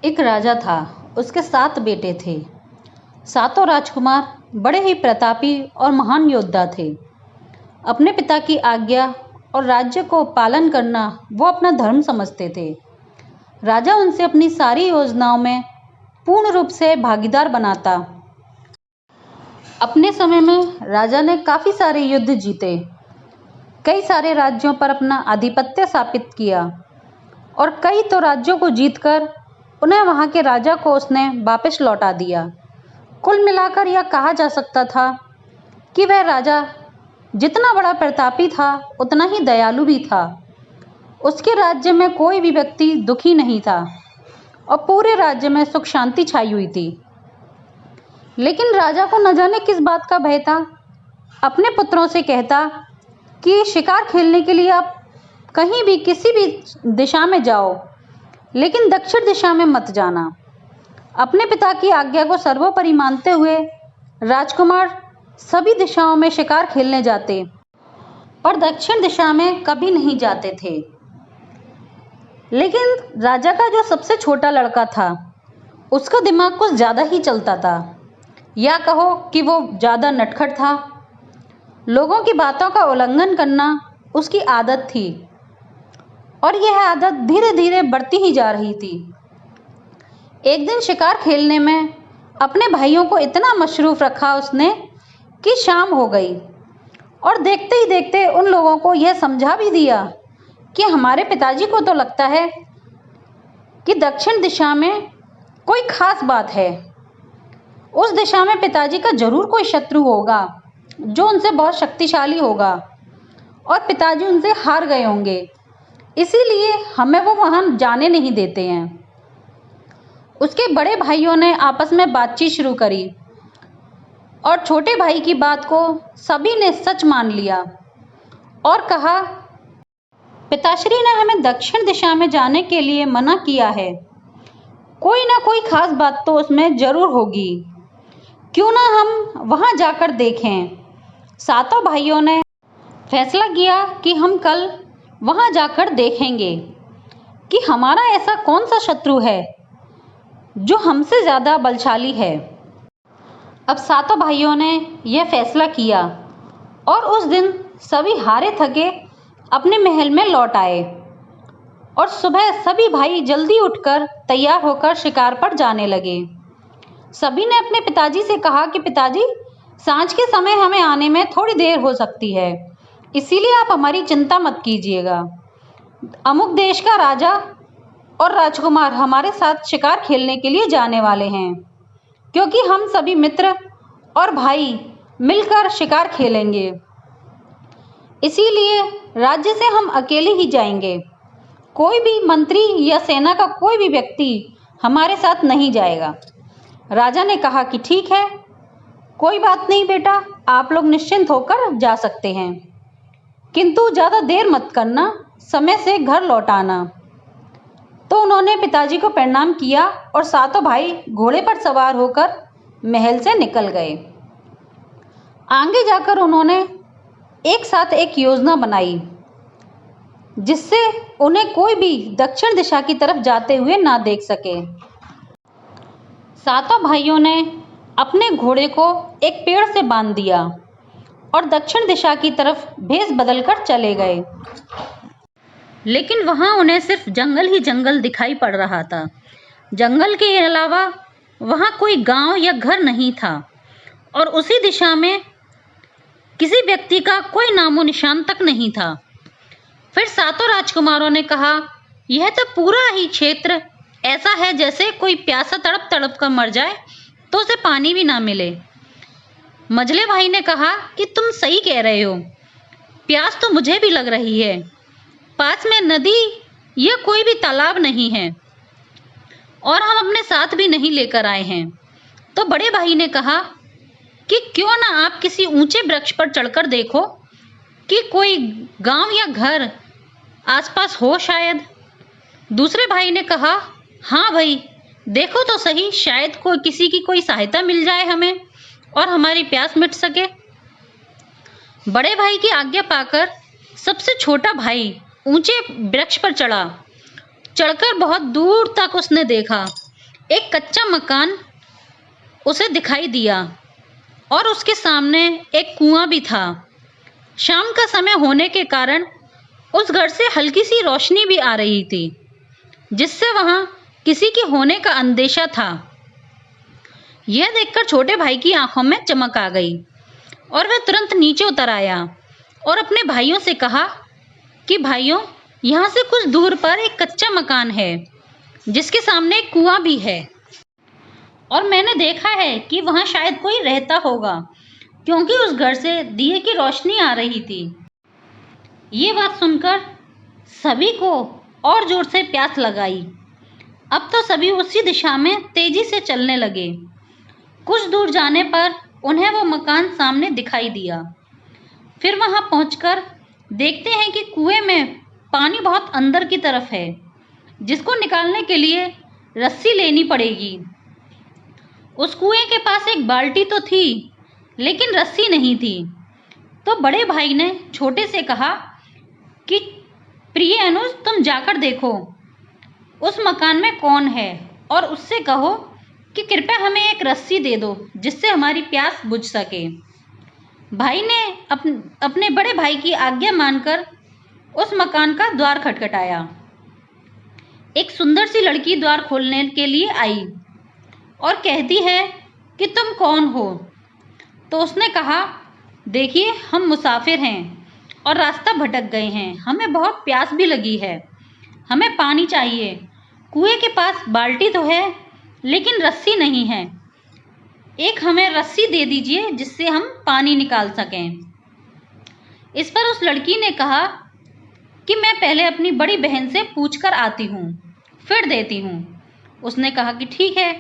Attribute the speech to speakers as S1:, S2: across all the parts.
S1: एक राजा था। उसके 7 बेटे थे। सातों राजकुमार बड़े ही प्रतापी और महान योद्धा थे। अपने पिता की आज्ञा और राज्य को पालन करना वो अपना धर्म समझते थे। राजा उनसे अपनी सारी योजनाओं में पूर्ण रूप से भागीदार बनाता। अपने समय में राजा ने काफ़ी सारे युद्ध जीते, कई सारे राज्यों पर अपना आधिपत्य स्थापित किया और कई तो राज्यों को जीतकर उन्हें वहाँ के राजा को उसने वापस लौटा दिया। कुल मिलाकर यह कहा जा सकता था कि वह राजा जितना बड़ा प्रतापी था उतना ही दयालु भी था। उसके राज्य में कोई भी व्यक्ति दुखी नहीं था और पूरे राज्य में सुख शांति छाई हुई थी। लेकिन राजा को न जाने किस बात का भय था। अपने पुत्रों से कहता कि शिकार खेलने के लिए आप कहीं भी किसी भी दिशा में जाओ, लेकिन दक्षिण दिशा में मत जाना। अपने पिता की आज्ञा को सर्वोपरि मानते हुए राजकुमार सभी दिशाओं में शिकार खेलने जाते और दक्षिण दिशा में कभी नहीं जाते थे। लेकिन राजा का जो सबसे छोटा लड़का था उसका दिमाग कुछ ज़्यादा ही चलता था, या कहो कि वो ज़्यादा नटखट था। लोगों की बातों का उल्लंघन करना उसकी आदत थी और यह आदत धीरे धीरे बढ़ती ही जा रही थी। एक दिन शिकार खेलने में अपने भाइयों को इतना मशरूफ रखा उसने कि शाम हो गई और देखते ही देखते उन लोगों को यह समझा भी दिया कि हमारे पिताजी को तो लगता है कि दक्षिण दिशा में कोई खास बात है। उस दिशा में पिताजी का जरूर कोई शत्रु होगा जो उनसे बहुत शक्तिशाली होगा और पिताजी उनसे हार गए होंगे, इसीलिए हमें वो वहाँ जाने नहीं देते हैं। उसके बड़े भाइयों ने आपस में बातचीत शुरू करी और छोटे भाई की बात को सभी ने सच मान लिया और कहा, पिताश्री ने हमें दक्षिण दिशा में जाने के लिए मना किया है, कोई ना कोई खास बात तो उसमें जरूर होगी, क्यों ना हम वहां जाकर देखें। सातों भाइयों ने फैसला किया कि हम कल वहां जाकर देखेंगे कि हमारा ऐसा कौन सा शत्रु है जो हमसे ज़्यादा बलशाली है। अब सातों भाइयों ने यह फैसला किया और उस दिन सभी हारे थके अपने महल में लौट आए और सुबह सभी भाई जल्दी उठकर तैयार होकर शिकार पर जाने लगे। सभी ने अपने पिताजी से कहा कि पिताजी, सांझ के समय हमें आने में थोड़ी देर हो सकती है, इसीलिए आप हमारी चिंता मत कीजिएगा। अमुक देश का राजा और राजकुमार हमारे साथ शिकार खेलने के लिए जाने वाले हैं, क्योंकि हम सभी मित्र और भाई मिलकर शिकार खेलेंगे, इसीलिए राज्य से हम अकेले ही जाएंगे। कोई भी मंत्री या सेना का कोई भी व्यक्ति हमारे साथ नहीं जाएगा। राजा ने कहा कि ठीक है, कोई बात नहीं बेटा, आप लोग निश्चिंत होकर जा सकते हैं, किंतु ज़्यादा देर मत करना, समय से घर लौट आना। तो उन्होंने पिताजी को प्रणाम किया और सातों भाई घोड़े पर सवार होकर महल से निकल गए। आगे जाकर उन्होंने एक साथ एक योजना बनाई जिससे उन्हें कोई भी दक्षिण दिशा की तरफ जाते हुए ना देख सके। सातों भाइयों ने अपने घोड़े को एक पेड़ से बांध दिया और दक्षिण दिशा की तरफ भेष बदलकर चले गए। लेकिन वहाँ उन्हें सिर्फ जंगल ही जंगल दिखाई पड़ रहा था। जंगल के अलावा वहाँ कोई गांव या घर नहीं था और उसी दिशा में किसी व्यक्ति का कोई नामो निशान तक नहीं था। फिर सातों राजकुमारों ने कहा, यह तो पूरा ही क्षेत्र ऐसा है जैसे कोई प्यासा तड़प तड़प कर मर जाए तो उसे पानी भी ना मिले। मझले भाई ने कहा कि तुम सही कह रहे हो, प्यास तो मुझे भी लग रही है, पास में नदी या कोई भी तालाब नहीं है और हम अपने साथ भी नहीं लेकर आए हैं। तो बड़े भाई ने कहा कि क्यों ना आप किसी ऊंचे वृक्ष पर चढ़कर देखो कि कोई गांव या घर आसपास हो शायद। दूसरे भाई ने कहा, हाँ भाई, देखो तो सही, शायद कोई किसी की कोई सहायता मिल जाए हमें और हमारी प्यास मिट सके। बड़े भाई की आज्ञा पाकर सबसे छोटा भाई ऊंचे वृक्ष पर चढ़ा। चढ़कर बहुत दूर तक उसने देखा एक कच्चा मकान उसे दिखाई दिया और उसके सामने एक कुआं भी था। शाम का समय होने के कारण उस घर से हल्की सी रोशनी भी आ रही थी, जिससे वहां किसी के होने का अंदेशा था। यह देखकर छोटे भाई की आंखों में चमक आ गई और वह तुरंत नीचे उतर आया और अपने भाइयों से कहा कि भाइयों, यहाँ से कुछ दूर पर एक कच्चा मकान है जिसके सामने एक कुआं भी है और मैंने देखा है कि वहाँ शायद कोई रहता होगा, क्योंकि उस घर से दिए की रोशनी आ रही थी। ये बात सुनकर सभी को और जोर से प्यास लगाई। अब तो सभी उसी दिशा में तेजी से चलने लगे। कुछ दूर जाने पर उन्हें वो मकान सामने दिखाई दिया। फिर वहां पहुंचकर देखते हैं कि कुएं में पानी बहुत अंदर की तरफ है, जिसको निकालने के लिए रस्सी लेनी पड़ेगी। उस कुएं के पास एक बाल्टी तो थी, लेकिन रस्सी नहीं थी। तो बड़े भाई ने छोटे से कहा कि प्रिय अनुज, तुम जाकर देखो उस मकान में कौन है और उससे कहो कि कृपया हमें एक रस्सी दे दो, जिससे हमारी प्यास बुझ सके। भाई ने अपने बड़े भाई की आज्ञा मानकर उस मकान का द्वार खटखटाया। एक सुंदर सी लड़की द्वार खोलने के लिए आई और कहती है कि तुम कौन हो? तो उसने कहा, देखिए, हम मुसाफिर हैं और रास्ता भटक गए हैं। हमें बहुत प्यास भी लगी है। हमें पानी चाहिए। कुएं के पास बाल्टी तो है, लेकिन रस्सी नहीं है। एक हमें रस्सी दे दीजिए जिससे हम पानी निकाल सकें। इस पर उस लड़की ने कहा कि मैं पहले अपनी बड़ी बहन से पूछकर आती हूँ, फिर देती हूँ। उसने कहा कि ठीक है।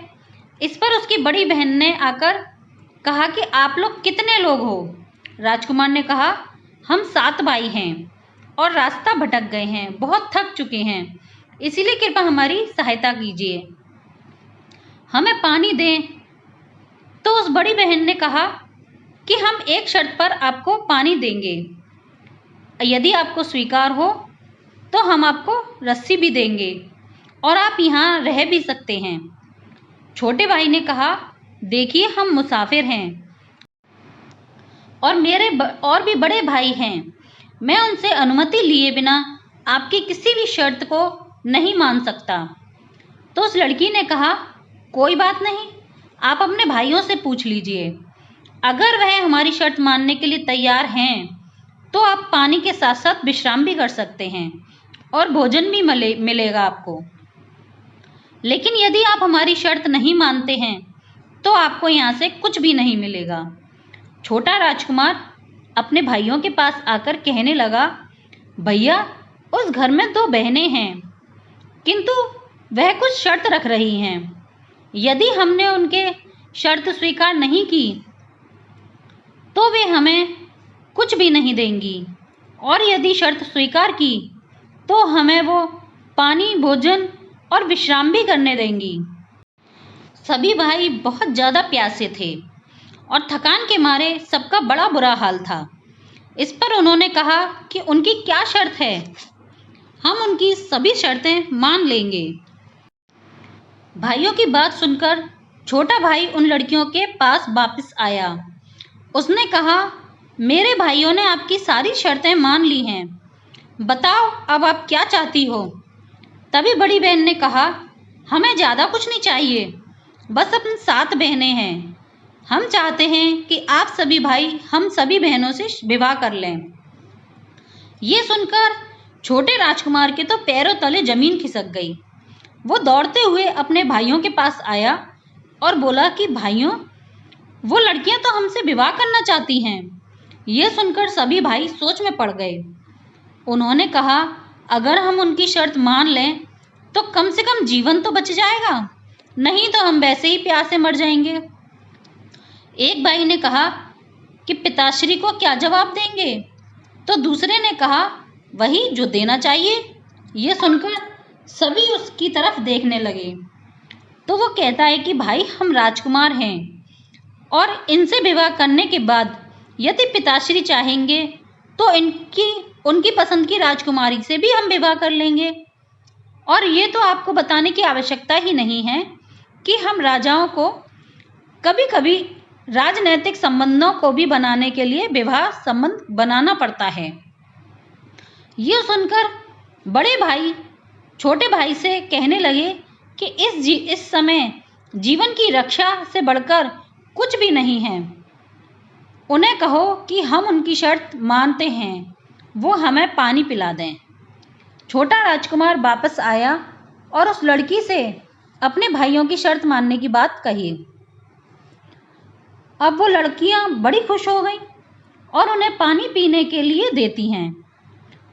S1: इस पर उसकी बड़ी बहन ने आकर कहा कि आप लोग कितने लोग हो? राजकुमार ने कहा, हम 7 भाई हैं और रास्ता भटक गए हैं, बहुत थक चुके हैं, इसीलिए कृपया हमारी सहायता कीजिए, हमें पानी दें। तो उस बड़ी बहन ने कहा कि हम एक शर्त पर आपको पानी देंगे। यदि आपको स्वीकार हो तो हम आपको रस्सी भी देंगे और आप यहाँ रह भी सकते हैं। छोटे भाई ने कहा, देखिए, हम मुसाफिर हैं और मेरे और भी बड़े भाई हैं। मैं उनसे अनुमति लिए बिना आपकी किसी भी शर्त को नहीं मान सकता। तो उस लड़की ने कहा, कोई बात नहीं, आप अपने भाइयों से पूछ लीजिए। अगर वह हमारी शर्त मानने के लिए तैयार हैं तो आप पानी के साथ साथ विश्राम भी कर सकते हैं और भोजन भी मिलेगा आपको। लेकिन यदि आप हमारी शर्त नहीं मानते हैं तो आपको यहाँ से कुछ भी नहीं मिलेगा। छोटा राजकुमार अपने भाइयों के पास आकर कहने लगा, भैया, उस घर में 2 बहनें हैं, किंतु वह कुछ शर्त रख रही हैं। यदि हमने उनके शर्त स्वीकार नहीं की तो वे हमें कुछ भी नहीं देंगी, और यदि शर्त स्वीकार की तो हमें वो पानी, भोजन और विश्राम भी करने देंगी। सभी भाई बहुत ज़्यादा प्यासे थे और थकान के मारे सबका बड़ा बुरा हाल था। इस पर उन्होंने कहा कि उनकी क्या शर्त है, हम उनकी सभी शर्तें मान लेंगे। भाइयों की बात सुनकर छोटा भाई उन लड़कियों के पास वापस आया। उसने कहा, मेरे भाइयों ने आपकी सारी शर्तें मान ली हैं, बताओ अब आप क्या चाहती हो? तभी बड़ी बहन ने कहा, हमें ज़्यादा कुछ नहीं चाहिए, बस अपन 7 बहनें हैं। हम चाहते हैं कि आप सभी भाई हम सभी बहनों से विवाह कर लें। ये सुनकर छोटे राजकुमार के तो पैरों तले जमीन खिसक गई। वो दौड़ते हुए अपने भाइयों के पास आया और बोला कि भाइयों, वो लड़कियां तो हमसे विवाह करना चाहती हैं। ये सुनकर सभी भाई सोच में पड़ गए। उन्होंने कहा, अगर हम उनकी शर्त मान लें तो कम से कम जीवन तो बच जाएगा, नहीं तो हम वैसे ही प्यास से मर जाएंगे। एक भाई ने कहा कि पिताश्री को क्या जवाब देंगे? तो दूसरे ने कहा, वही जो देना चाहिए। ये सुनकर सभी उसकी तरफ देखने लगे। तो वो कहता है कि भाई, हम राजकुमार हैं और इनसे विवाह करने के बाद यदि पिताश्री चाहेंगे तो उनकी पसंद की राजकुमारी से भी हम विवाह कर लेंगे। और ये तो आपको बताने की आवश्यकता ही नहीं है कि हम राजाओं को कभी कभी राजनैतिक संबंधों को भी बनाने के लिए विवाह संबंध बनाना पड़ता है। ये सुनकर बड़े भाई छोटे भाई से कहने लगे कि इस समय जीवन की रक्षा से बढ़कर कुछ भी नहीं है। उन्हें कहो कि हम उनकी शर्त मानते हैं, वो हमें पानी पिला दें। छोटा राजकुमार वापस आया और उस लड़की से अपने भाइयों की शर्त मानने की बात कही। अब वो लड़कियां बड़ी खुश हो गईं और उन्हें पानी पीने के लिए देती हैं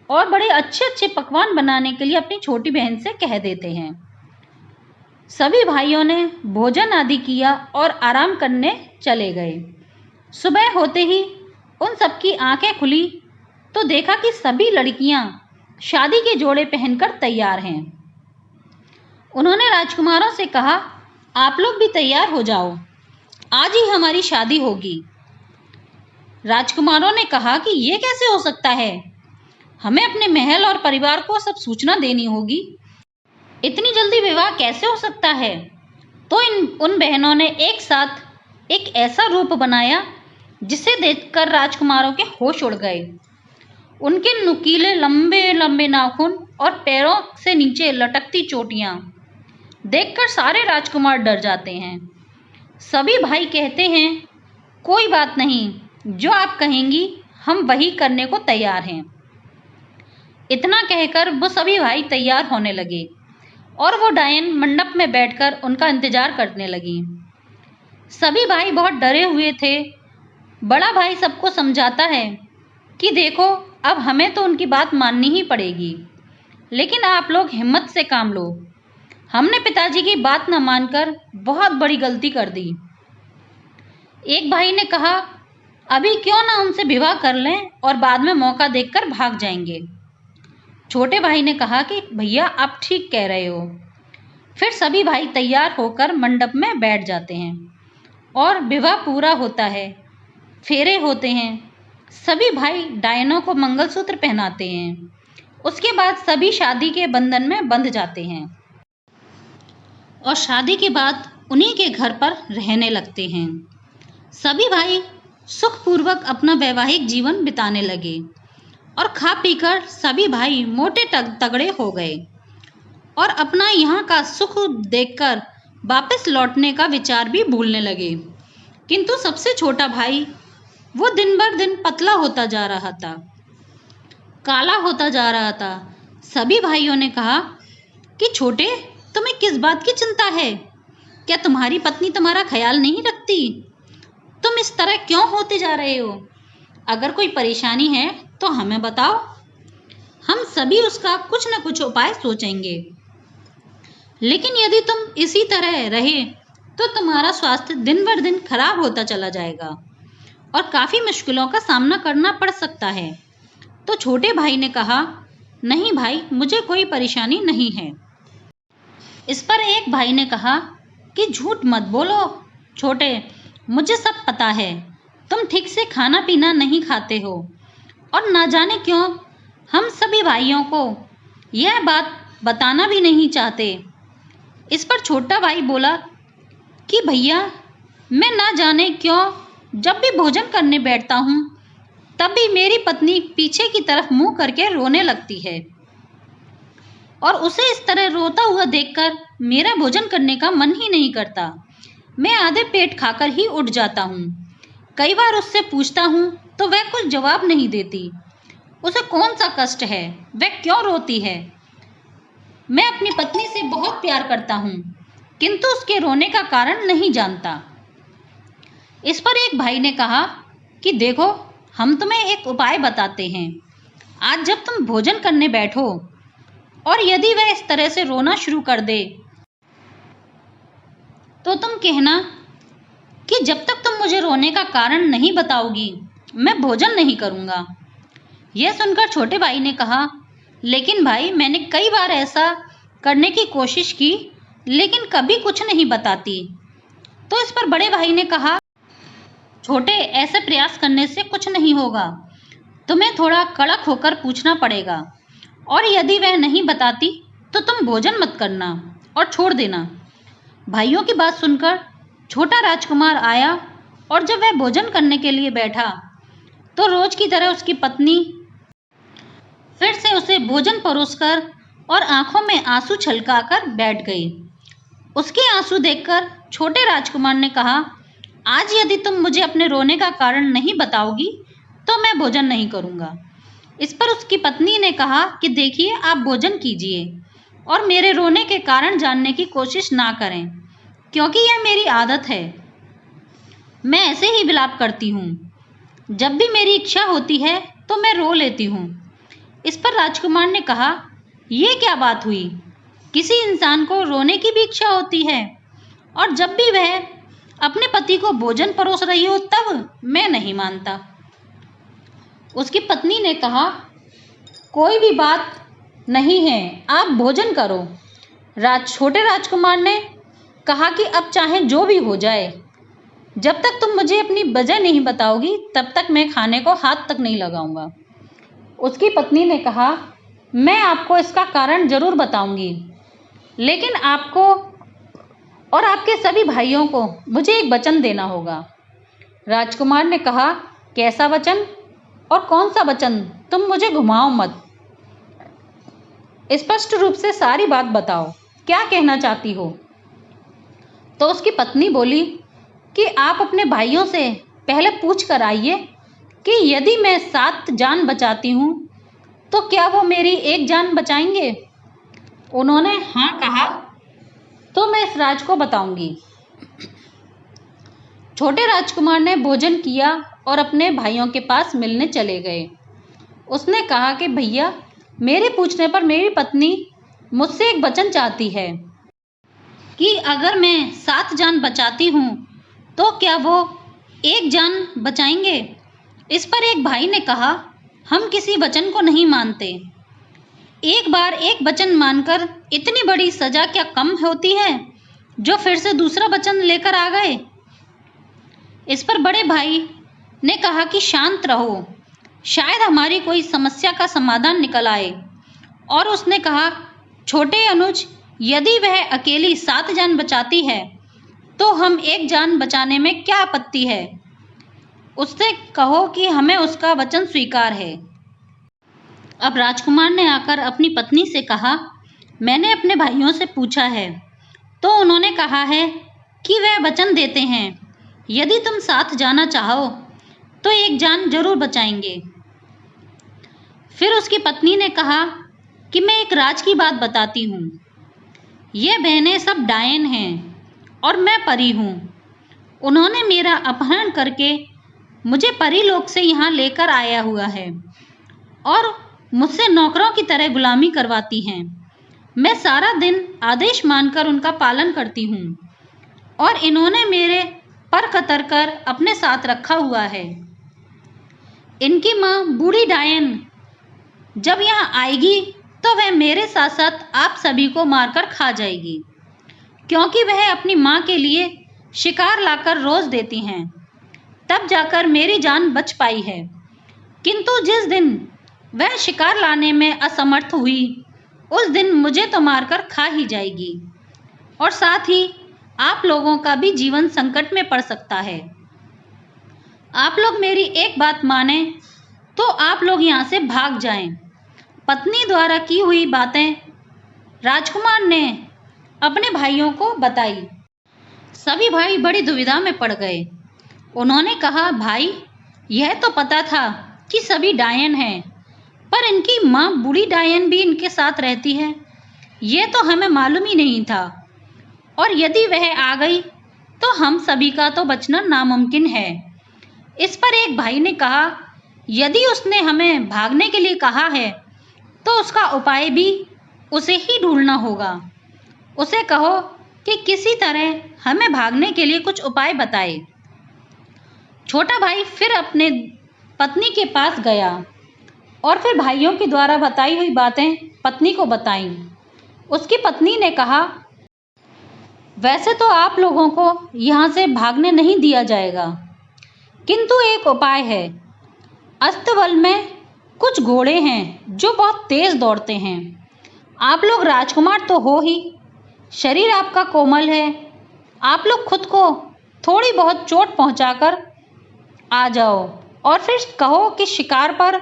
S1: और बड़े अच्छे अच्छे पकवान बनाने के लिए अपनी छोटी बहन से कह देते हैं। सभी भाइयों ने भोजन आदि किया और आराम करने चले गए। सुबह होते ही उन सबकी आंखें खुली तो देखा कि सभी लड़कियां शादी के जोड़े पहनकर तैयार हैं। उन्होंने राजकुमारों से कहा, आप लोग भी तैयार हो जाओ, आज ही हमारी शादी होगी। राजकुमारों ने कहा कि ये कैसे हो सकता है, हमें अपने महल और परिवार को सब सूचना देनी होगी, इतनी जल्दी विवाह कैसे हो सकता है। तो उन बहनों ने एक साथ एक ऐसा रूप बनाया जिसे देखकर राजकुमारों के होश उड़ गए। उनके नुकीले लंबे लंबे नाखून और पैरों से नीचे लटकती चोटियां देखकर सारे राजकुमार डर जाते हैं। सभी भाई कहते हैं, कोई बात नहीं, जो आप कहेंगी हम वही करने को तैयार हैं। इतना कहकर वो सभी भाई तैयार होने लगे और वो डायन मंडप में बैठकर उनका इंतजार करने लगी। सभी भाई बहुत डरे हुए थे। बड़ा भाई सबको समझाता है कि देखो, अब हमें तो उनकी बात माननी ही पड़ेगी, लेकिन आप लोग हिम्मत से काम लो। हमने पिताजी की बात न मानकर बहुत बड़ी गलती कर दी। एक भाई ने कहा, अभी क्यों ना उनसे विवाह कर लें और बाद में मौका देखकर भाग जाएंगे। छोटे भाई ने कहा कि भैया आप ठीक कह रहे हो। फिर सभी भाई तैयार होकर मंडप में बैठ जाते हैं और विवाह पूरा होता है। फेरे होते हैं, सभी भाई डायनों को मंगलसूत्र पहनाते हैं। उसके बाद सभी शादी के बंधन में बंध जाते हैं और शादी के बाद उन्हीं के घर पर रहने लगते हैं। सभी भाई सुखपूर्वक अपना वैवाहिक जीवन बिताने लगे और खा पीकर सभी भाई मोटे तगड़े हो गए और अपना यहाँ का सुख देखकर वापस लौटने का विचार भी भूलने लगे। किंतु सबसे छोटा भाई वो दिन बर दिन पतला होता जा रहा था, काला होता जा रहा था। सभी भाइयों ने कहा कि छोटे, तुम्हें किस बात की चिंता है? क्या तुम्हारी पत्नी तुम्हारा ख्याल नहीं रखती? तुम इस तरह क्यों होते जा रहे हो? अगर कोई परेशानी है तो हमें बताओ, हम सभी उसका कुछ न कुछ उपाय सोचेंगे। लेकिन यदि तुम इसी तरह रहे तो तुम्हारा स्वास्थ्य दिन बर दिन खराब होता चला जाएगा और काफ़ी मुश्किलों का सामना करना पड़ सकता है। तो छोटे भाई ने कहा, नहीं भाई, मुझे कोई परेशानी नहीं है। इस पर एक भाई ने कहा कि झूठ मत बोलो छोटे, मुझे सब पता है, तुम ठीक से खाना पीना नहीं खाते हो और ना जाने क्यों हम सभी भाइयों को यह बात बताना भी नहीं चाहते। इस पर छोटा भाई बोला कि भैया, मैं ना जाने क्यों जब भी भोजन करने बैठता हूँ तब भी मेरी पत्नी पीछे की तरफ मुंह करके रोने लगती है और उसे इस तरह रोता हुआ देखकर मेरा भोजन करने का मन ही नहीं करता। मैं आधे पेट खाकर ही उठ जाता हूँ। कई बार उससे पूछता हूँ तो वह कुछ जवाब नहीं देती। उसे कौन सा कष्ट है, वह क्यों रोती है? मैं अपनी पत्नी से बहुत प्यार करता हूँ, किंतु उसके रोने का कारण नहीं जानता। इस पर एक भाई ने कहा कि देखो, हम तुम्हें एक उपाय बताते हैं। आज जब तुम भोजन करने बैठो और यदि वह इस तरह से रोना शुरू कर दे तो तुम कहना कि जब तक तुम मुझे रोने का कारण नहीं बताओगी मैं भोजन नहीं करूँगा। यह सुनकर छोटे भाई ने कहा, लेकिन भाई, मैंने कई बार ऐसा करने की कोशिश की लेकिन कभी कुछ नहीं बताती। तो इस पर बड़े भाई ने कहा, छोटे, ऐसे प्रयास करने से कुछ नहीं होगा, तुम्हें थोड़ा कड़क होकर पूछना पड़ेगा और यदि वह नहीं बताती तो तुम भोजन मत करना और छोड़ देना। भाइयों की बात सुनकर छोटा राजकुमार आया और जब वह भोजन करने के लिए बैठा तो रोज की तरह उसकी पत्नी फिर से उसे भोजन परोसकर और आंखों में आंसू छलकाकर बैठ गई। उसके आंसू देखकर छोटे राजकुमार ने कहा, आज यदि तुम मुझे अपने रोने का कारण नहीं बताओगी तो मैं भोजन नहीं करूंगा। इस पर उसकी पत्नी ने कहा कि देखिए, आप भोजन कीजिए और मेरे रोने के कारण जानने की कोशिश ना करें, क्योंकि यह मेरी आदत है। मैं ऐसे ही विलाप करती हूँ। जब भी मेरी इच्छा होती है तो मैं रो लेती हूँ। इस पर राजकुमार ने कहा, ये क्या बात हुई? किसी इंसान को रोने की भी इच्छा होती है, और जब भी वह अपने पति को भोजन परोस रही हो तब मैं नहीं मानता। उसकी पत्नी ने कहा, कोई भी बात नहीं है, आप भोजन करो। छोटे राजकुमार ने कहा कि अब चाहे जो भी हो जाए, जब तक तुम मुझे अपनी वजह नहीं बताओगी तब तक मैं खाने को हाथ तक नहीं लगाऊंगा। उसकी पत्नी ने कहा, मैं आपको इसका कारण जरूर बताऊंगी, लेकिन आपको और आपके सभी भाइयों को मुझे एक वचन देना होगा। राजकुमार ने कहा, कैसा वचन और कौन सा वचन? तुम मुझे घुमाओ मत, स्पष्ट रूप से सारी बात बताओ, क्या कहना चाहती हो? तो उसकी पत्नी बोली कि आप अपने भाइयों से पहले पूछ कर आइए कि यदि मैं 7 जान बचाती हूँ तो क्या वो मेरी 1 जान बचाएंगे? उन्होंने हाँ कहा तो मैं इस राज को बताऊंगी। छोटे राजकुमार ने भोजन किया और अपने भाइयों के पास मिलने चले गए। उसने कहा कि भैया, मेरे पूछने पर मेरी पत्नी मुझसे एक वचन चाहती है कि अगर मैं 7 जान बचाती हूँ तो क्या वो 1 जान बचाएंगे? इस पर एक भाई ने कहा, हम किसी वचन को नहीं मानते। एक बार एक वचन मानकर इतनी बड़ी सजा क्या कम होती है जो फिर से दूसरा वचन लेकर आ गए। इस पर बड़े भाई ने कहा कि शांत रहो, शायद हमारी कोई समस्या का समाधान निकल आए। और उसने कहा, छोटे अनुज, यदि वह अकेली 7 जान बचाती है तो हम 1 जान बचाने में क्या आपत्ति है? उससे कहो कि हमें उसका वचन स्वीकार है। अब राजकुमार ने आकर अपनी पत्नी से कहा, मैंने अपने भाइयों से पूछा है तो उन्होंने कहा है कि वह वचन देते हैं, यदि तुम 7 जाना चाहो तो 1 जान जरूर बचाएंगे। फिर उसकी पत्नी ने कहा कि मैं एक राज की बात बताती हूँ। ये बहनें सब डायन हैं और मैं परी हूँ। उन्होंने मेरा अपहरण करके मुझे परीलोक से यहाँ लेकर आया हुआ है और मुझसे नौकरों की तरह गुलामी करवाती हैं। मैं सारा दिन आदेश मानकर उनका पालन करती हूँ और इन्होंने मेरे पर कतर कर अपने साथ रखा हुआ है। इनकी माँ बूढ़ी डायन जब यहाँ आएगी तो वह मेरे साथ साथ आप सभी को मारकर खा जाएगी, क्योंकि वह अपनी माँ के लिए शिकार लाकर रोज देती हैं। तब जाकर मेरी जान बच पाई है, किंतु जिस दिन वह शिकार लाने में असमर्थ हुई उस दिन मुझे तो मारकर खा ही जाएगी, और साथ ही आप लोगों का भी जीवन संकट में पड़ सकता है। आप लोग मेरी एक बात माने तो आप लोग यहाँ से भाग जाएं। पत्नी द्वारा की हुई बातें राजकुमार ने अपने भाइयों को बताई। सभी भाई बड़ी दुविधा में पड़ गए। उन्होंने कहा, भाई, यह तो पता था कि सभी डायन हैं, पर इनकी माँ बूढ़ी डायन भी इनके साथ रहती है, ये तो हमें मालूम ही नहीं था। और यदि वह आ गई तो हम सभी का तो बचना नामुमकिन है। इस पर एक भाई ने कहा, यदि उसने हमें भागने के लिए कहा है तो उसका उपाय भी उसे ही ढूंढना होगा। उसे कहो कि किसी तरह हमें भागने के लिए कुछ उपाय बताए। छोटा भाई फिर अपने पत्नी के पास गया और फिर भाइयों के द्वारा बताई हुई बातें पत्नी को बताईं। उसकी पत्नी ने कहा, वैसे तो आप लोगों को यहाँ से भागने नहीं दिया जाएगा, किंतु एक उपाय है। अस्तबल में कुछ घोड़े हैं जो बहुत तेज दौड़ते हैं। आप लोग राजकुमार तो हो ही, शरीर आपका कोमल है आप लोग खुद को थोड़ी बहुत चोट पहुंचाकर आ जाओ और फिर कहो कि शिकार पर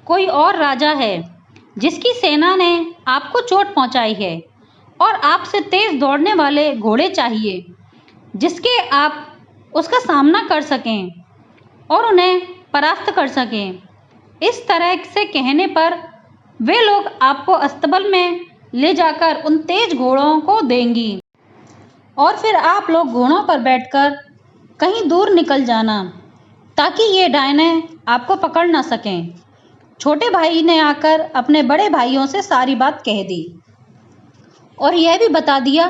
S1: कोई और राजा है जिसकी सेना ने आपको चोट पहुंचाई है और आपसे तेज दौड़ने वाले घोड़े चाहिए जिसके आप उसका सामना कर सकें और उन्हें परास्त कर सकें। इस तरह से कहने पर वे लोग आपको अस्तबल में ले जाकर उन तेज घोड़ों को देंगी और फिर आप लोग घोड़ों पर बैठकर कहीं दूर निकल जाना ताकि ये डायनें आपको पकड़ ना सकें। छोटे भाई ने आकर अपने बड़े भाइयों से सारी बात कह दी और यह भी बता दिया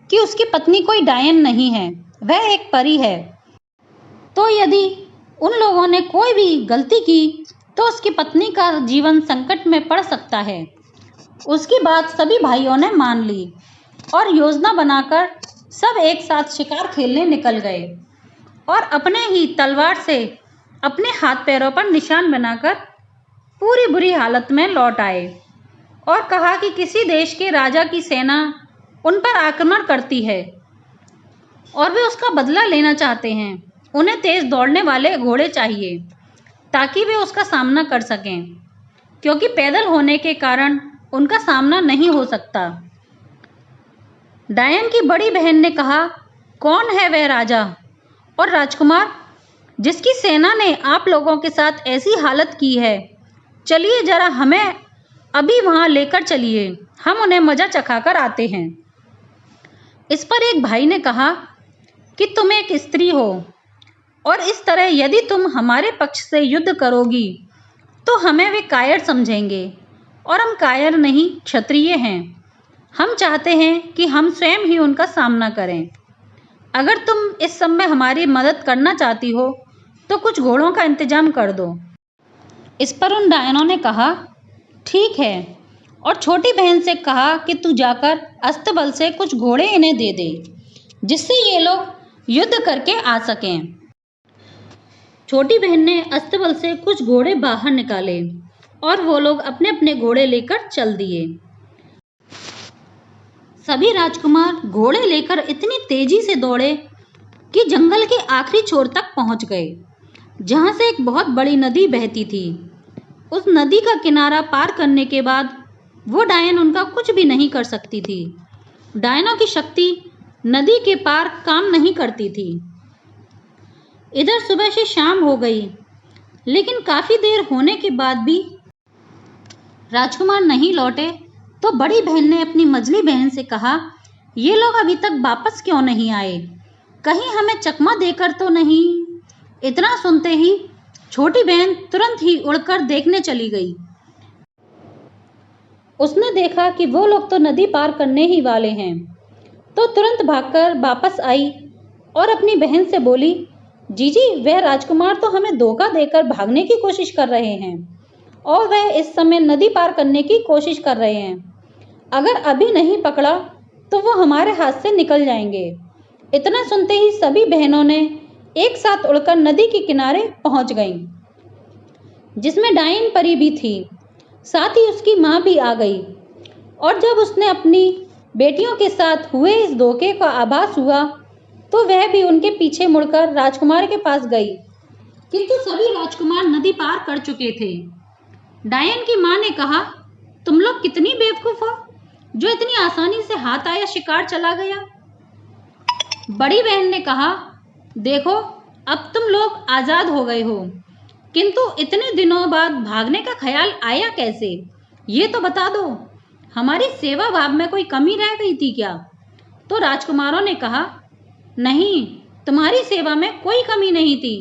S1: कि उसकी पत्नी कोई डायन नहीं है, वह एक परी है। तो यदि उन लोगों ने कोई भी गलती की तो उसकी पत्नी का जीवन संकट में पड़ सकता है। उसकी बात सभी भाइयों ने मान ली और योजना बनाकर सब एक साथ शिकार खेलने निकल गए और अपने ही तलवार से अपने हाथ पैरों पर निशान बनाकर पूरी बुरी हालत में लौट आए और कहा कि किसी देश के राजा की सेना उन पर आक्रमण करती है और वे उसका बदला लेना चाहते हैं। उन्हें तेज दौड़ने वाले घोड़े चाहिए ताकि वे उसका सामना कर सकें, क्योंकि पैदल होने के कारण उनका सामना नहीं हो सकता। डायन की बड़ी बहन ने कहा, कौन है वह राजा और राजकुमार जिसकी सेना ने आप लोगों के साथ ऐसी हालत की है? चलिए जरा हमें अभी वहां लेकर चलिए, हम उन्हें मजा चखाकर आते हैं। इस पर एक भाई ने कहा कि तुम एक स्त्री हो और इस तरह यदि तुम हमारे पक्ष से युद्ध करोगी तो हमें वे कायर समझेंगे और हम कायर नहीं, क्षत्रिय हैं। हम चाहते हैं कि हम स्वयं ही उनका सामना करें। अगर तुम इस समय हमारी मदद करना चाहती हो तो कुछ घोड़ों का इंतजाम कर दो। इस पर उन डायनों ने कहा, ठीक है, और छोटी बहन से कहा कि तू जाकर अस्तबल से कुछ घोड़े इन्हें दे दे जिससे ये लोग युद्ध करके आ सकें। छोटी बहन ने अस्तबल से कुछ घोड़े बाहर निकाले और वो लोग अपने अपने घोड़े लेकर चल दिए। सभी राजकुमार घोड़े लेकर इतनी तेजी से दौड़े कि जंगल के आखिरी छोर तक पहुंच गए, जहां से एक बहुत बड़ी नदी बहती थी। उस नदी का किनारा पार करने के बाद वो डायन उनका कुछ भी नहीं कर सकती थी। डायनों की शक्ति नदी के पार काम नहीं करती थी। इधर सुबह से शाम हो गई, लेकिन काफी देर होने के बाद भी राजकुमार नहीं लौटे। तो बड़ी बहन ने अपनी मझली बहन से कहा, ये लोग अभी तक वापस क्यों नहीं आए? कहीं हमें चकमा देकर तो नहीं? इतना सुनते ही छोटी बहन तुरंत ही उड़कर देखने चली गई। उसने देखा कि वो लोग तो नदी पार करने ही वाले हैं, तो तुरंत भागकर वापस आई और अपनी बहन से बोली, जीजी, वह राजकुमार तो हमें धोखा देकर भागने की कोशिश कर रहे हैं और वह इस समय नदी पार करने की कोशिश कर रहे हैं। अगर अभी नहीं पकड़ा तो वो हमारे हाथ से निकल जाएंगे। इतना सुनते ही सभी बहनों ने एक साथ उड़कर नदी के किनारे पहुंच गईं, जिसमें डायन परी भी थी। साथ ही उसकी माँ भी आ गई और जब उसने अपनी बेटियों के साथ हुए इस धोखे का आभास हुआ तो वह भी उनके पीछे मुड़कर राजकुमार के पास गई, किंतु सभी राजकुमार नदी पार कर चुके थे। डायन की माँ ने कहा, तुम लोग कितनी बेवकूफ हो जो इतनी आसानी से हाथ आया शिकार चला गया। बड़ी बहन ने कहा, देखो, अब तुम लोग आजाद हो गए हो, किंतु इतने दिनों बाद भागने का ख्याल आया कैसे? ये तो बता दो, हमारी सेवा भाव में कोई कमी रह गई थी क्या? तो राजकुमारों ने कहा, नहीं, तुम्हारी सेवा में कोई कमी नहीं थी,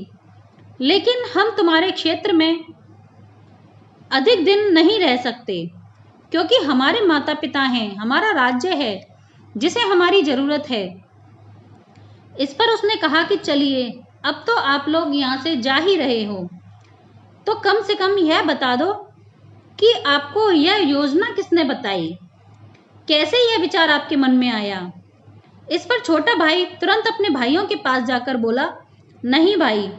S1: लेकिन हम तुम्हारे क्षेत्र में अधिक दिन नहीं रह सकते, क्योंकि हमारे माता पिता हैं, हमारा राज्य है जिसे हमारी जरूरत है। इस पर उसने कहा कि चलिए, अब तो आप लोग यहाँ से जा ही रहे हो, तो कम से कम यह बता दो कि आपको यह योजना किसने बताई? कैसे यह विचार आपके मन में आया? इस पर छोटा भाई तुरंत अपने भाइयों के पास जाकर बोला, नहीं भाई,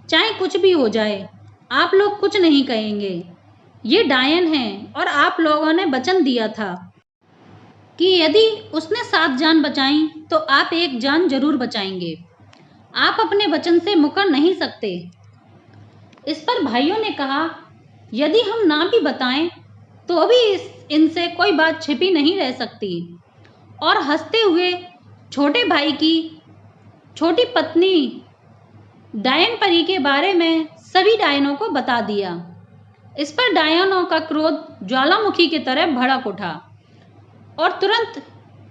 S1: चाहे कुछ भी हो जाए, आप लोग कुछ नहीं कहेंगे। ये डायन हैं और आप लोगों ने वचन दिया था कि यदि उसने 7 जान बचाई तो आप 1 जान जरूर बचाएंगे। आप अपने वचन से मुकर नहीं सकते। इस पर भाइयों ने कहा, यदि हम ना भी बताएं तो भी इनसे कोई बात छिपी नहीं रह सकती। और हंसते हुए छोटे भाई की छोटी पत्नी डायन परी के बारे में सभी डायनों को बता दिया। इस पर डायनों का क्रोध ज्वालामुखी की तरह भड़क उठा और तुरंत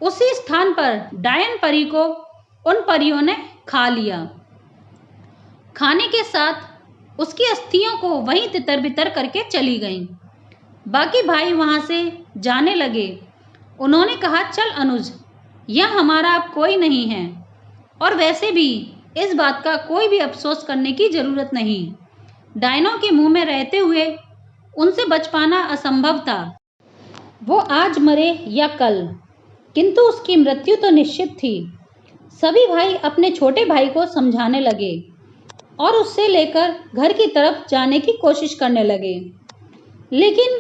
S1: उसी स्थान पर डायन परी को उन परियों ने खा लिया। खाने के साथ उसकी अस्थियों को वहीं तितर बितर करके चली गईं। बाकी भाई वहां से जाने लगे। उन्होंने कहा, चल अनुज, यह हमारा अब कोई नहीं है और वैसे भी इस बात का कोई भी अफसोस करने की जरूरत नहीं। डायनों के मुंह में रहते हुए उनसे बच पाना असंभव था। वो आज मरे या कल, किंतु उसकी मृत्यु तो निश्चित थी। सभी भाई अपने छोटे भाई को समझाने लगे और उससे लेकर घर की तरफ जाने की कोशिश करने लगे, लेकिन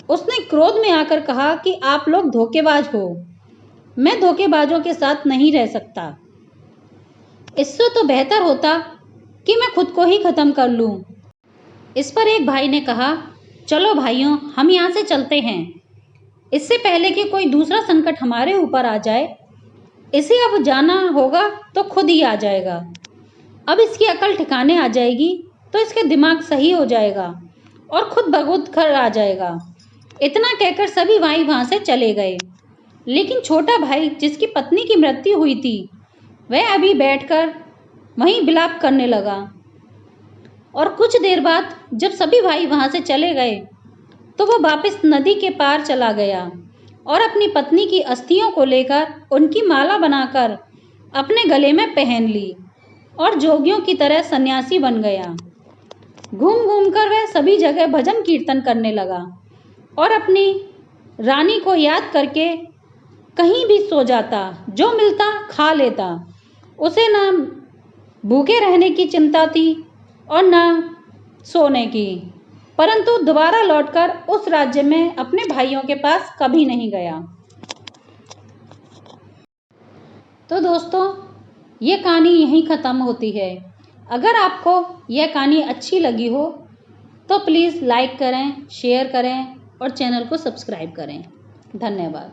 S1: उसने क्रोध में आकर कहा कि आप लोग धोखेबाज हो। मैं धोखेबाजों के साथ नहीं रह सकता। इससे तो बेहतर होता कि मैं खुद को ही खत्म कर लूं। इस पर एक भाई ने कहा, चलो भाइयों, हम यहाँ से चलते हैं। इससे पहले कि कोई दूसरा संकट हमारे ऊपर आ जाए, इसे अब जाना होगा तो खुद ही आ जाएगा। अब इसकी अकल ठिकाने आ जाएगी तो इसके दिमाग सही हो जाएगा और खुद बखुद घर आ जाएगा। इतना कहकर सभी भाई वहां से चले गए, लेकिन छोटा भाई जिसकी पत्नी की मृत्यु हुई थी, वह अभी बैठकर वहीं विलाप करने लगा। और कुछ देर बाद जब सभी भाई वहां से चले गए तो वो वापस नदी के पार चला गया और अपनी पत्नी की अस्थियों को लेकर उनकी माला बनाकर अपने गले में पहन ली और जोगियों की तरह सन्यासी बन गया। घूम घूम कर वह सभी जगह भजन कीर्तन करने लगा और अपनी रानी को याद करके कहीं भी सो जाता, जो मिलता खा लेता। उसे ना भूखे रहने की चिंता थी और ना सोने की, परंतु दोबारा लौटकर उस राज्य में अपने भाइयों के पास कभी नहीं गया। तो दोस्तों, ये कहानी यहीं ख़त्म होती है। अगर आपको यह कहानी अच्छी लगी हो तो प्लीज़ लाइक करें, शेयर करें और चैनल को सब्सक्राइब करें। धन्यवाद।